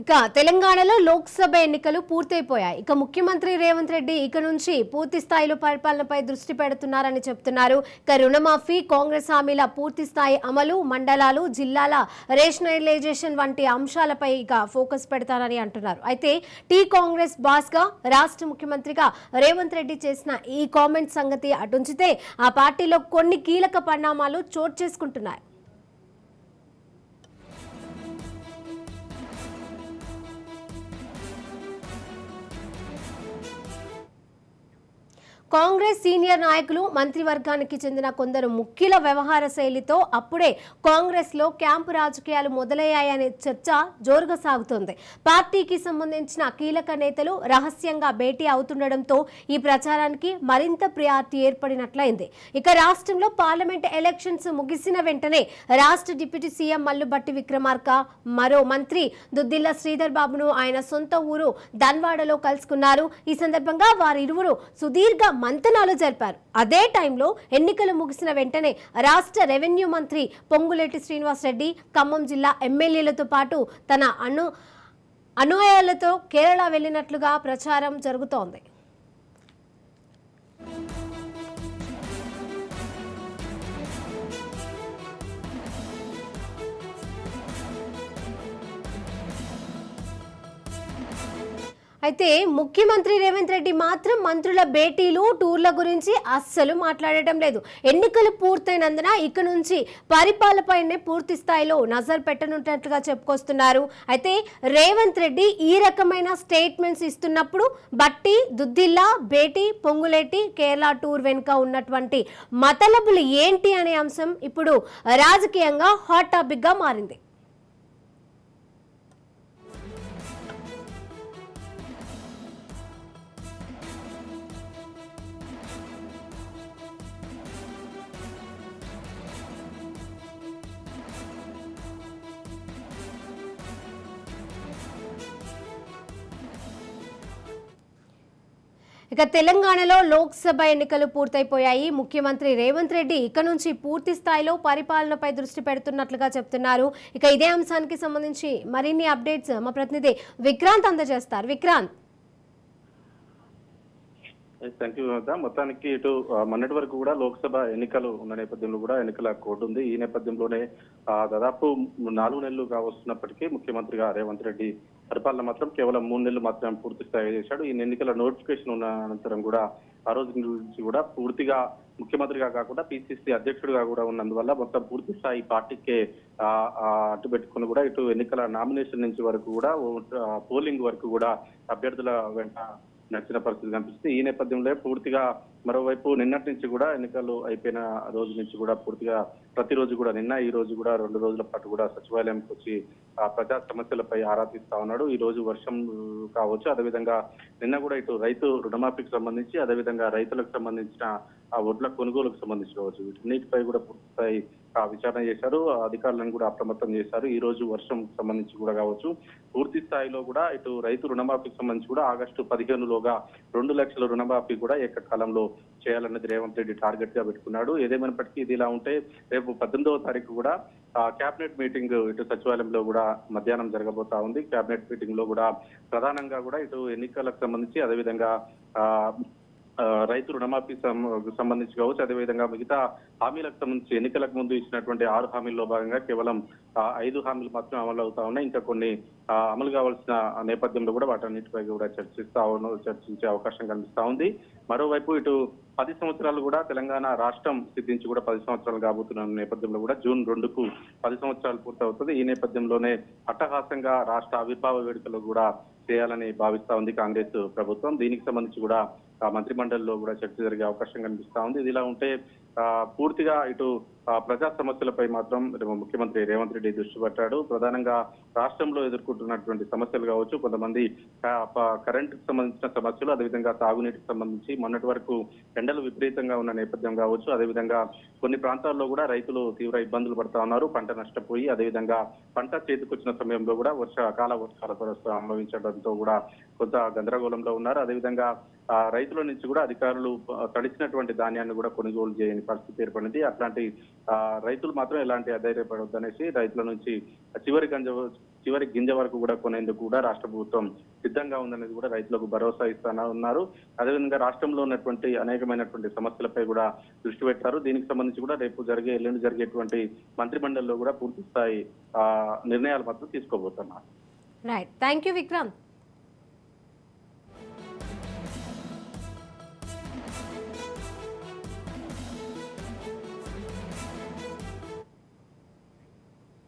ఇక తెలంగాణలో లోక్సభ ఎన్నికలు పూర్తయిపోయాయి. ఇక ముఖ్యమంత్రి రేవంత్ రెడ్డి ఇక నుంచి పూర్తి స్థాయిలో పరిపాలనపై దృష్టి పెడుతున్నారని చెప్తున్నారు. ఇక రుణమాఫీ, కాంగ్రెస్ హామీల పూర్తి స్థాయి అమలు, మండలాలు, జిల్లాల రేషనలైజేషన్ వంటి అంశాలపై ఇక ఫోకస్ పెడతారని అంటున్నారు. అయితే టీ కాంగ్రెస్ బాస్ గా రాష్ట్ర ముఖ్యమంత్రిగా రేవంత్ రెడ్డి చేసిన ఈ కామెంట్ సంగతి అటుంచితే ఆ పార్టీలో కొన్ని కీలక పరిణామాలు చోటు చేసుకుంటున్నాయి. కాంగ్రెస్ సీనియర్ నాయకులు, మంత్రివర్గానికి చెందిన కొందరు ముఖ్యుల వ్యవహార శైలితో అప్పుడే కాంగ్రెస్ లో క్యాంపు రాజకీయాలు మొదలయ్యాయనే చర్చ జోరుగా సాగుతోంది. పార్టీకి సంబంధించిన కీలక నేతలు రహస్యంగా భేటీ అవుతుండటంతో ఈ ప్రచారానికి మరింత ప్రియారిటీ ఏర్పడినట్లయింది. ఇక రాష్ట్రంలో పార్లమెంట్ ఎలక్షన్స్ ముగిసిన వెంటనే రాష్ట్ర డిప్యూటీ సీఎం మల్లుబట్టి విక్రమార్క మరో మంత్రి దుద్దిల్ల శ్రీధర్ బాబును ఆయన సొంత ఊరు ధన్వాడలో కలుసుకున్నారు. ఈ సందర్భంగా వారిరువురు సుదీర్ఘ మంతనాలు జరిపారు. అదే టైంలో ఎన్నికలు ముగిసిన వెంటనే రాష్ట్ర రెవెన్యూ మంత్రి పొంగులేటి శ్రీనివాసరెడ్డి ఖమ్మం జిల్లా ఎమ్మెల్యేలతో పాటు తన అనుయాయులతో కేరళ వెళ్లినట్లుగా ప్రచారం జరుగుతోంది. అయితే ముఖ్యమంత్రి రేవంత్ రెడ్డి మాత్రం మంత్రుల భేటీలు, టూర్ల గురించి అస్సలు మాట్లాడటం లేదు. ఎన్నికలు పూర్తయినందున ఇక నుంచి పరిపాలనపైనే పూర్తి స్థాయిలో నజర్ పెట్టనున్నట్లుగా చెప్పుకొస్తున్నారు. అయితే రేవంత్ రెడ్డి ఈ రకమైన స్టేట్మెంట్స్ ఇస్తున్నప్పుడు బట్టి, దుద్దిల్లా భేటీ, పొంగులేటి కేరళ టూర్ వెనుక ఉన్నటువంటి మతలబులు ఏంటి అనే అంశం ఇప్పుడు రాజకీయంగా హాట్ టాపిక్ గా మారింది. ఇక తెలంగాణలో లోక్సభ ఎన్నికలు పూర్తయిపోయాయి. ముఖ్యమంత్రి రేవంత్ రెడ్డి ఇక నుంచి పూర్తి స్థాయిలో పరిపాలనపై దృష్టి పెడుతున్నట్లుగా చెప్తున్నారు. ఇక ఇదే అంశానికి సంబంధించి మరిన్ని అప్డేట్స్ మా ప్రతినిధి విక్రాంత్ అందజేస్తారు. విక్రాంత్. Thank you. మొత్తానికి ఇటు మొన్నటి వరకు కూడా లోక్సభ ఎన్నికలు ఉన్న నేపథ్యంలో కూడా ఎన్నికల కోడ్ ఉంది. ఈ నేపథ్యంలోనే దాదాపు 4 నెలలు కావస్తున్నప్పటికీ ముఖ్యమంత్రిగా రేవంత్ రెడ్డి పరిపాలన మాత్రం కేవలం 3 నెలలు మాత్రం పూర్తి స్థాయి చేశాడు. ఈ ఎన్నికల నోటిఫికేషన్ ఉన్న అనంతరం కూడా ఆ రోజు నుంచి కూడా పూర్తిగా ముఖ్యమంత్రిగా కాకుండా పిసిసి అధ్యక్షుడిగా కూడా ఉన్నందువల్ల మొత్తం పూర్తి స్థాయి పార్టీకే అడ్డు పెట్టుకుని కూడా ఇటు ఎన్నికల నామినేషన్ నుంచి వరకు కూడా పోలింగ్ వరకు కూడా అభ్యర్థుల వెంట నచ్చిన పరిస్థితి కనిపిస్తుంది. ఈ నేపథ్యంలో పూర్తిగా మరోవైపు నిన్నటి నుంచి కూడా ఎన్నికలు అయిపోయిన రోజు నుంచి కూడా పూర్తిగా ప్రతిరోజు కూడా నిన్న ఈ రోజు కూడా 2 రోజుల పాటు కూడా సచివాలయంకి వచ్చి ప్రజా సమస్యలపై ఆరా తీస్తా ఉన్నాడు. ఈ రోజు వర్షం కావచ్చు, అదేవిధంగా నిన్న కూడా ఇటు రైతు రుణమాఫీకి సంబంధించి, అదేవిధంగా రైతులకు సంబంధించిన ఒడ్ల కొనుగోలుకు సంబంధించి కావచ్చు, వీటిపై కూడా పూర్తి స్థాయి విచారణ చేశారు. అధికారులను కూడా అప్రమత్తం చేశారు. ఈ రోజు వర్షం సంబంధించి కూడా కావచ్చు, పూర్తి స్థాయిలో కూడా ఇటు రైతు రుణమాఫీకి సంబంధించి కూడా ఆగస్టు 15లోగా 2 లక్షల రుణమాఫీ కూడా ఏకకాలంలో చేయాలన్నది రేవంత్ రెడ్డి టార్గెట్ గా పెట్టుకున్నాడు. ఏదేమైనప్పటికీ ఇది ఇలా ఉంటే రేపు 18వ తారీఖు కూడా కేబినెట్ మీటింగ్ ఇటు సచివాలయంలో కూడా మధ్యాహ్నం జరగబోతా ఉంది. కేబినెట్ మీటింగ్ లో కూడా ప్రధానంగా కూడా ఇటు ఎన్నికలకు సంబంధించి, అదేవిధంగా రైతు రుణమాఫీ సంబంధించి కావచ్చు, అదేవిధంగా మిగతా హామీలకు సంబంధించి ఎన్నికలకు ముందు ఇచ్చినటువంటి 6 హామీల్లో భాగంగా కేవలం 5 హామీలు మాత్రం అమలు అవుతా ఉన్నాయి. ఇంకా కొన్ని అమలు కావాల్సిన నేపథ్యంలో కూడా వాటన్నిటిపై కూడా చర్చించే అవకాశం కనిపిస్తా ఉంది. మరోవైపు ఇటు 10 సంవత్సరాలు కూడా తెలంగాణ రాష్ట్రం సిద్ధించి కూడా 10 సంవత్సరాలు కాబోతున్న నేపథ్యంలో కూడా జూన్ 2కు 10 సంవత్సరాలు పూర్తవుతుంది. ఈ నేపథ్యంలోనే అట్టహాసంగా రాష్ట్ర ఆవిర్భావ వేడుకలు కూడా చేయాలని భావిస్తా ఉంది కాంగ్రెస్ ప్రభుత్వం. దీనికి సంబంధించి కూడా మంత్రిమండలిలో కూడా చర్చ జరిగే అవకాశం కనిపిస్తా ఉంది. ఇది ఇలా ఉంటే పూర్తిగా ఇటు ప్రజా సమస్యలపై మాత్రం ముఖ్యమంత్రి రేవంత్ రెడ్డి దృష్టి పెట్టాడు. ప్రధానంగా రాష్ట్రంలో ఎదుర్కొంటున్నటువంటి సమస్యలు కావచ్చు, కొంతమంది కరెంటుకు సంబంధించిన సమస్యలు, అదేవిధంగా తాగునీటికి సంబంధించి మొన్నటి వరకు ఎండలు విపరీతంగా ఉన్న నేపథ్యం కావచ్చు, అదేవిధంగా కొన్ని ప్రాంతాల్లో కూడా రైతులు తీవ్ర ఇబ్బందులు పడతా ఉన్నారు. పంట నష్టపోయి, అదేవిధంగా పంట చేతికొచ్చిన సమయంలో కూడా వర్షాల పరిస్థితులు అనుభవించడంతో కూడా కొంత గందరగోళంలో ఉన్నారు. అదేవిధంగా రైతుల నుంచి కూడా అధికారులు తడిసినటువంటి ధాన్యాన్ని కూడా కొనుగోలు చేయని పరిస్థితి ఏర్పడింది. అట్లాంటి రైతులు మాత్రం ఎలాంటి అధైర్యపడొద్దనేసి రైతుల నుంచి చివరి గింజ వరకు కూడా కొనేందుకు కూడా రాష్ట్ర ప్రభుత్వం సిద్ధంగా ఉందనేది కూడా రైతులకు భరోసా ఇస్తానా ఉన్నారు. అదేవిధంగా రాష్ట్రంలో ఉన్నటువంటి అనేకమైనటువంటి సమస్యలపై కూడా దృష్టి పెట్టారు. దీనికి సంబంధించి కూడా రేపు ఎల్లుండి జరిగేటువంటి మంత్రిమండలిలో కూడా పూర్తి స్థాయి నిర్ణయాలు మాత్రం తీసుకోబోతున్నారు. Right, thank you Vikrant.